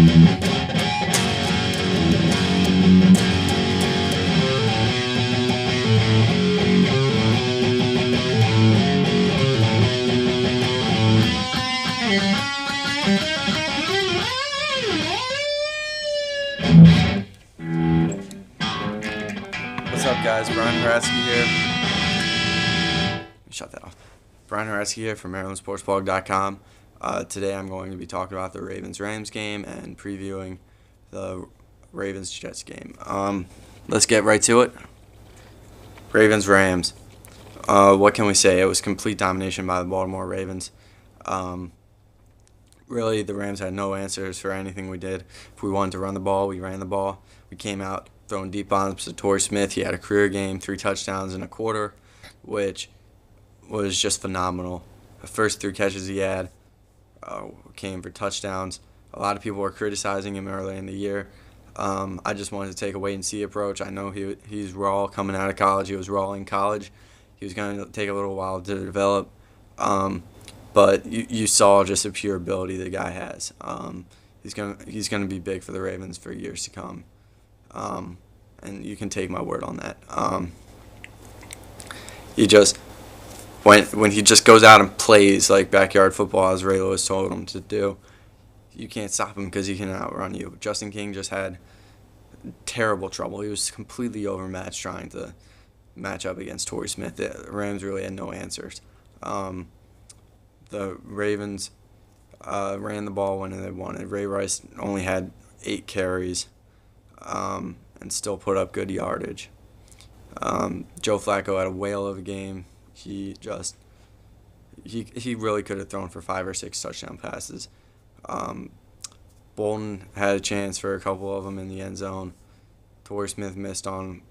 What's up, guys? Brian Haratsky here. Shut that off. Brian Haratsky here from MarylandSportsBlog.com. Today I'm going to be talking about the Ravens-Rams game and previewing the Ravens-Jets game. Let's get right to it. Ravens-Rams. What can we say? It was complete domination by the Baltimore Ravens. Really, the Rams had no answers for anything we did. If we wanted to run the ball, we ran the ball. We came out throwing deep bombs to Torrey Smith. He had a career game, 3 touchdowns in a quarter, which was just phenomenal. The first 3 catches he had came for touchdowns. A lot of people were criticizing him early in the year. I just wanted to take a wait-and-see approach. I know he's raw coming out of college. He was raw in college. He was going to take a little while to develop. But you saw just the pure ability the guy has. He's gonna be big for the Ravens for years to come. And you can take my word on that. He just when he just goes out and plays like backyard football, as Ray Lewis told him to do, you can't stop him because he can outrun you. Justin King just had terrible trouble. He was completely overmatched trying to match up against Torrey Smith. The Rams really had no answers. The Ravens ran the ball when they wanted. Ray Rice only had 8 carries and still put up good yardage. Joe Flacco had a whale of a game. He really could have thrown for 5 or 6 touchdown passes. Bolton had a chance for a couple of them in the end zone. Torrey Smith missed Torrey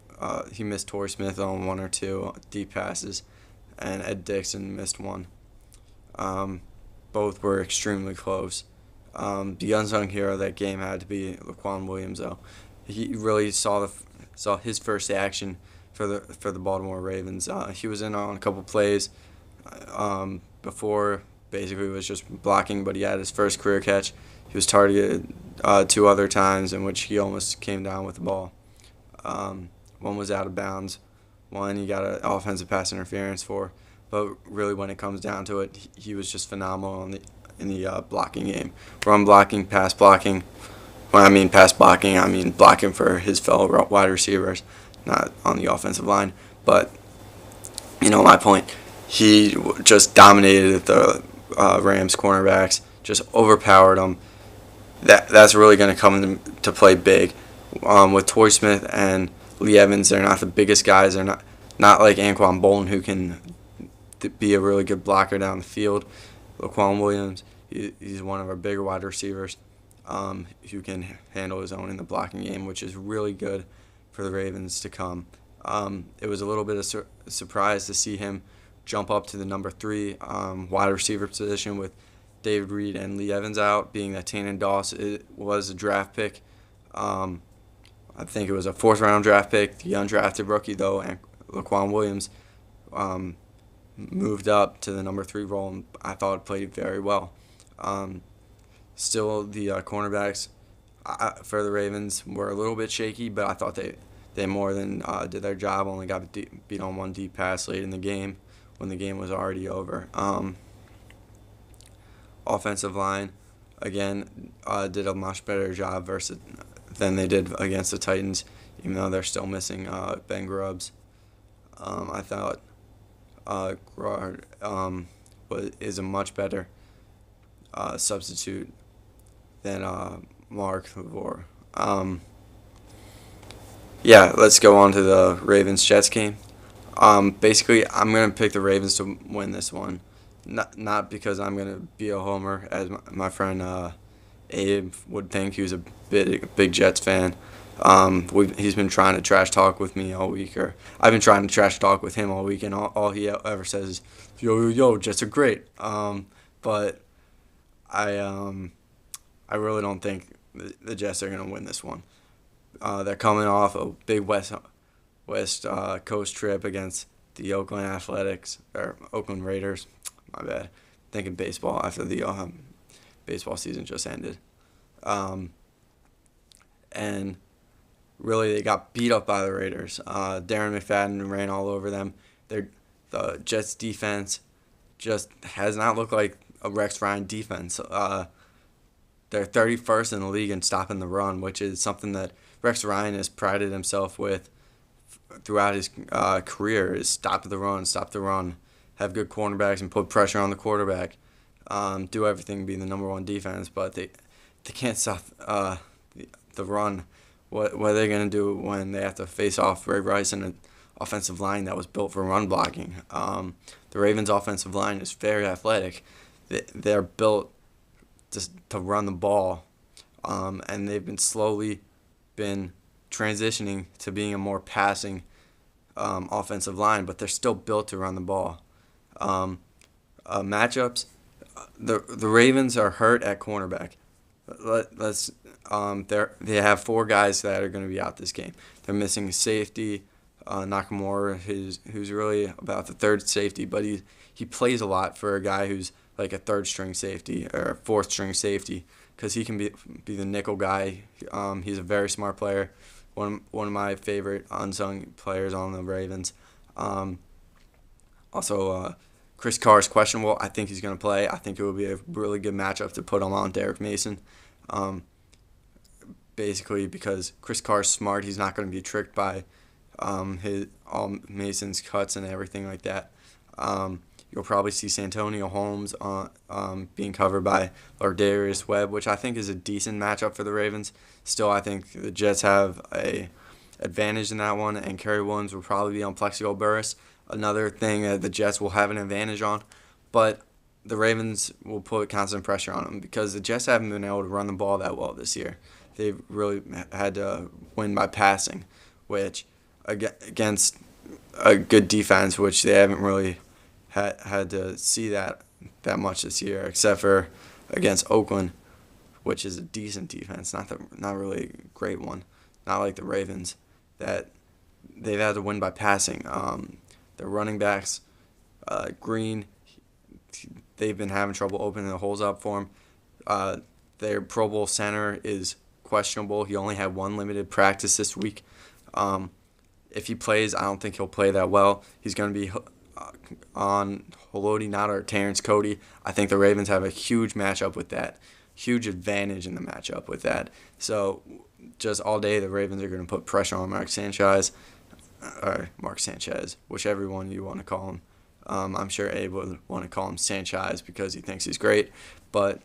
Smith on 1 or 2 deep passes, and Ed Dixon missed one. Both were extremely close. The unsung hero of that game had to be Laquan Williams, though. He really saw his first action for the Baltimore Ravens. He was in on a couple plays before. Basically, it was just blocking, but he had his first career catch. He was targeted 2 other times in which he almost came down with the ball. One was out of bounds. One he got an offensive pass interference for. But really, when it comes down to it, he was just phenomenal in the blocking game. Run blocking, pass blocking. When I mean pass blocking, I mean blocking for his fellow wide receivers, not on the offensive line. But, my point. He just dominated the Rams cornerbacks, just overpowered them. That's really going to come to play big. With Torrey Smith and Lee Evans, they're not the biggest guys. They're not like Anquan Bolton, who can be a really good blocker down the field. Laquan Williams, he's one of our bigger wide receivers who can handle his own in the blocking game, which is really good for the Ravens to come. It was a little bit of a surprise to see him jump up to the number 3 wide receiver position with David Reed and Lee Evans out, being that Tannen Doss was a draft pick. I think it was a 4th-round draft pick. The undrafted rookie, though, and Laquan Williams, moved up to the number 3 role, and I thought it played very well. Still, the cornerbacks for the Ravens were a little bit shaky, but I thought they more than did their job. Only got beat on 1 deep pass late in the game when the game was already over. Offensive line, again, did a much better job than they did against the Titans, even though they're still missing Ben Grubbs. I thought Gerard is a much better substitute than Mark Lavore. Let's go on to the Ravens-Jets game. Basically, I'm going to pick the Ravens to win this one. Not because I'm going to be a homer, as my friend Abe would think. He was a big Jets fan. He's been trying to trash talk with me all week, or I've been trying to trash talk with him all week, and all he ever says is, yo, Jets are great. But I really don't think the Jets are going to win this one. They're coming off a big West Coast trip against the Oakland Raiders. My bad. Thinking baseball after the baseball season just ended. and really they got beat up by the Raiders. Darren McFadden ran all over them. The Jets defense just has not looked like a Rex Ryan defense. They're 31st in the league in stopping the run, which is something that Rex Ryan has prided himself with throughout his career, is stop the run, have good cornerbacks and put pressure on the quarterback, do everything, be the number one defense, but they can't stop the run. What are they going to do when they have to face off Ray Rice and an offensive line that was built for run blocking? The Ravens' offensive line is very athletic. They're built just to run the ball, and they've been transitioning to being a more passing offensive line, but they're still built to run the ball. Matchups, the Ravens are hurt at cornerback. They have four guys that are going to be out this game. They're missing safety, Nakamura, who's really about the third safety, but he plays a lot for a guy who's like a third string safety or a fourth string safety, because he can be the nickel guy. He's a very smart player, one of my favorite unsung players on the Ravens. Also, Chris Carr is questionable. I think he's going to play. I think it would be a really good matchup to put him on Derek Mason. Basically, because Chris Carr is smart, he's not going to be tricked by all Mason's cuts and everything like that. You'll probably see Santonio Holmes being covered by Lardarius Webb, which I think is a decent matchup for the Ravens. Still, I think the Jets have a advantage in that one, and Kerry Williams will probably be on Plexico Burress, another thing that the Jets will have an advantage on. But the Ravens will put constant pressure on them because the Jets haven't been able to run the ball that well this year. They've really had to win by passing, which against a good defense, which they haven't really had to see that much this year, except for against Oakland, which is a decent defense, not really a great one, not like the Ravens, that they've had to win by passing. Their running backs, Green, they've been having trouble opening the holes up for him. Their Pro Bowl center is questionable. He only had one limited practice this week. If he plays, I don't think he'll play that well. He's going to be on Haloti Ngata or Terrence Cody. I think the Ravens have a huge matchup with that, huge advantage in the matchup with that. So just all day the Ravens are going to put pressure on Mark Sanchez, whichever one you want to call him. I'm sure Abe would want to call him Sanchez because he thinks he's great, but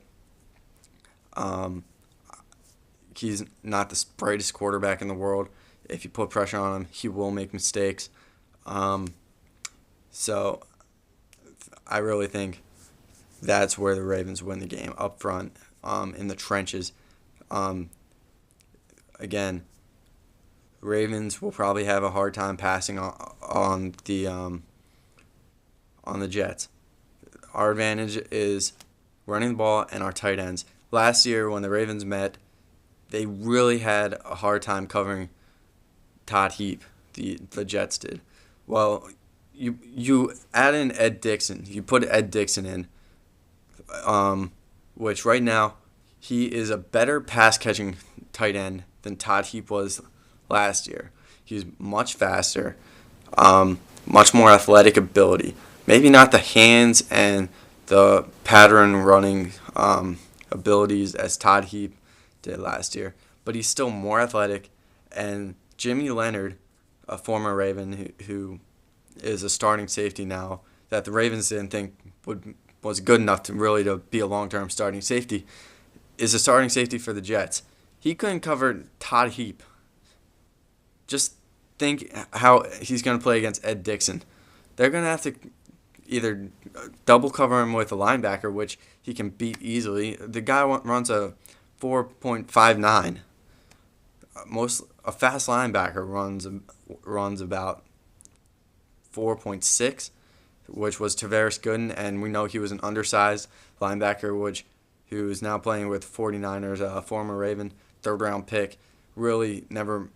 he's not the brightest quarterback in the world. If you put pressure on him, he will make mistakes. So I really think that's where the Ravens win the game, up front, in the trenches. Again, Ravens will probably have a hard time passing on the Jets. Our advantage is running the ball and our tight ends. Last year when the Ravens met, they really had a hard time covering Todd Heap. The Jets did. Well, you add in Ed Dixon. You put Ed Dixon in, which right now he is a better pass-catching tight end than Todd Heap was last year. He's much faster, much more athletic ability. Maybe not the hands and the pattern running abilities as Todd Heap did last year, but he's still more athletic. And Jimmy Leonard, a former Raven who is a starting safety now, that the Ravens didn't think was good enough to be a long-term starting safety, is a starting safety for the Jets. He couldn't cover Todd Heap. Just think how he's going to play against Ed Dixon. They're going to have to either double cover him with a linebacker, which he can beat easily. The guy runs a 4.59. A fast linebacker runs about 4.6, which was Tavares Gooden, and we know he was an undersized linebacker, who is now playing with 49ers, a former Raven, third-round pick. Really never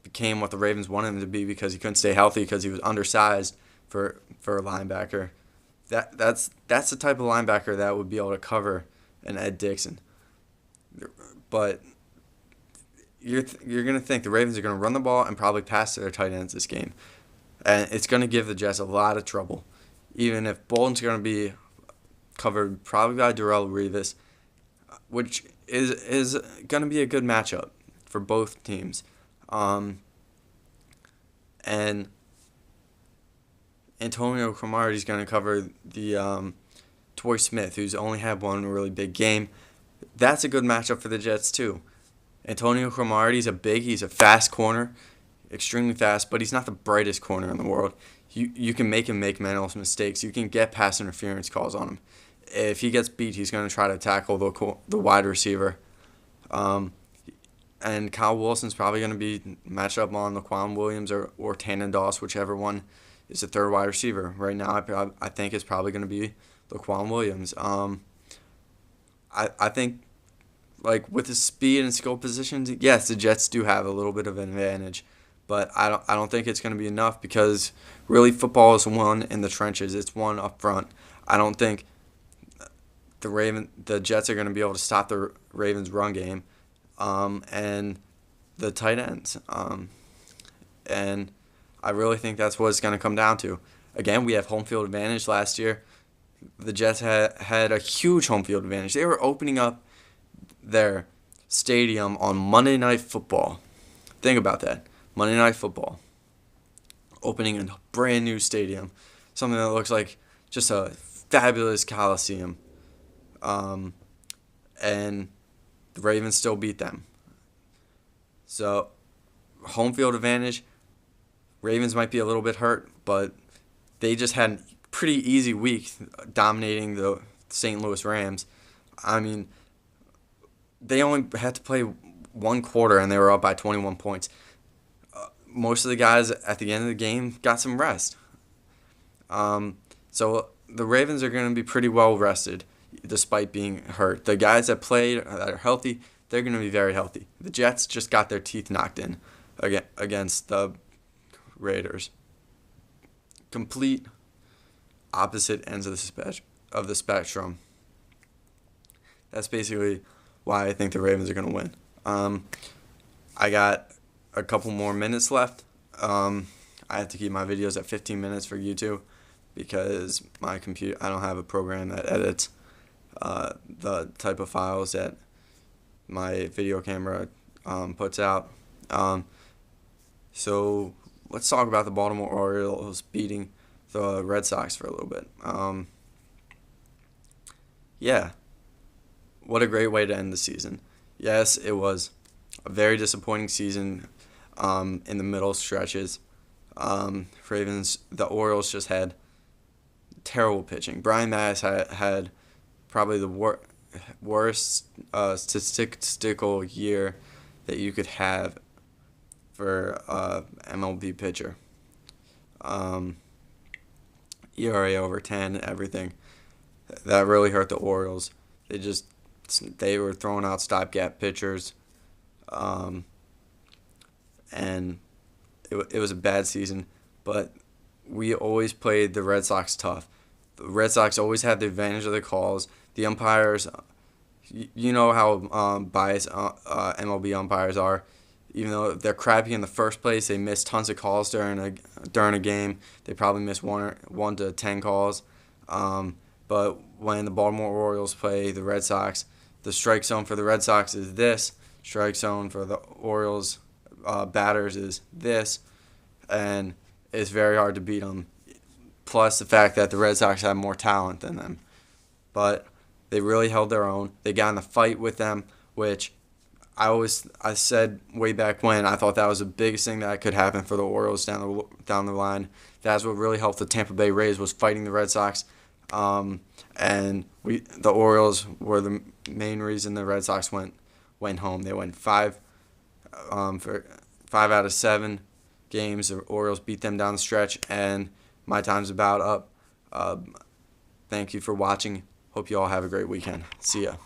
became what the Ravens wanted him to be because he couldn't stay healthy because he was undersized for a linebacker. That's the type of linebacker that would be able to cover an Ed Dixon. But you're gonna think the Ravens are gonna run the ball and probably pass to their tight ends this game, and it's gonna give the Jets a lot of trouble. Even if Bolton's gonna be covered probably by Darrell Revis, which is gonna be a good matchup for both teams, and Antonio Cromartie is gonna cover the Torrey Smith, who's only had one really big game. That's a good matchup for the Jets too. Antonio Cromartie's he's a fast corner, extremely fast, but he's not the brightest corner in the world. You can make him make mental mistakes. You can get pass interference calls on him. If he gets beat, he's going to try to tackle the wide receiver. And Kyle Wilson's probably going to be matched up on Laquan Williams or Tannen Doss, whichever one is the third wide receiver. Right now, I think it's probably going to be Laquan Williams. I think, like, with his speed and skill positions, yes, the Jets do have a little bit of an advantage, but I don't think it's going to be enough because really football is won in the trenches. It's won up front. I don't think the Jets are going to be able to stop the Ravens' run game, and the tight ends, and I really think that's what it's going to come down to. Again, we have home field advantage last year. The Jets had a huge home field advantage. They were opening up their stadium on Monday Night Football. Think about that. Monday Night Football. Opening a brand new stadium. Something that looks like just a fabulous coliseum. And the Ravens still beat them. So, home field advantage. Ravens might be a little bit hurt, but they just had a pretty easy week dominating the St. Louis Rams. I mean, they only had to play one quarter and they were up by 21 points. Most of the guys at the end of the game got some rest. So the Ravens are going to be pretty well rested despite being hurt. The guys that played that are healthy, they're going to be very healthy. The Jets just got their teeth knocked in against the Raiders. Complete opposite ends of the spectrum. That's basically why I think the Ravens are going to win. I got a couple more minutes left. I have to keep my videos at 15 minutes for YouTube because my computer, I don't have a program that edits the type of files that my video camera puts out. So let's talk about the Baltimore Orioles beating the Red Sox for a little bit. Yeah, what a great way to end the season. Yes, it was a very disappointing season in the middle stretches. The Orioles just had terrible pitching. Brian Matusz had probably the worst statistical year that you could have for MLB pitcher. ERA over 10, everything. That really hurt the Orioles. They were throwing out stopgap pitchers, and it was a bad season. But we always played the Red Sox tough. The Red Sox always had the advantage of the calls. The umpires, you know how biased MLB umpires are. Even though they're crappy in the first place, they miss tons of calls during a game. They probably miss 1 to 10 calls. But when the Baltimore Orioles play the Red Sox, the strike zone for the Red Sox is this. Strike zone for the Orioles batters is this. And it's very hard to beat them. Plus the fact that the Red Sox have more talent than them. But they really held their own. They got in a fight with them, which I said way back when I thought that was the biggest thing that could happen for the Orioles down the line. That's what really helped the Tampa Bay Rays was fighting the Red Sox, and the Orioles were the main reason the Red Sox went home. They went 5 out of 7 games. The Orioles beat them down the stretch, and my time's about up. Thank you for watching. Hope you all have a great weekend. See ya.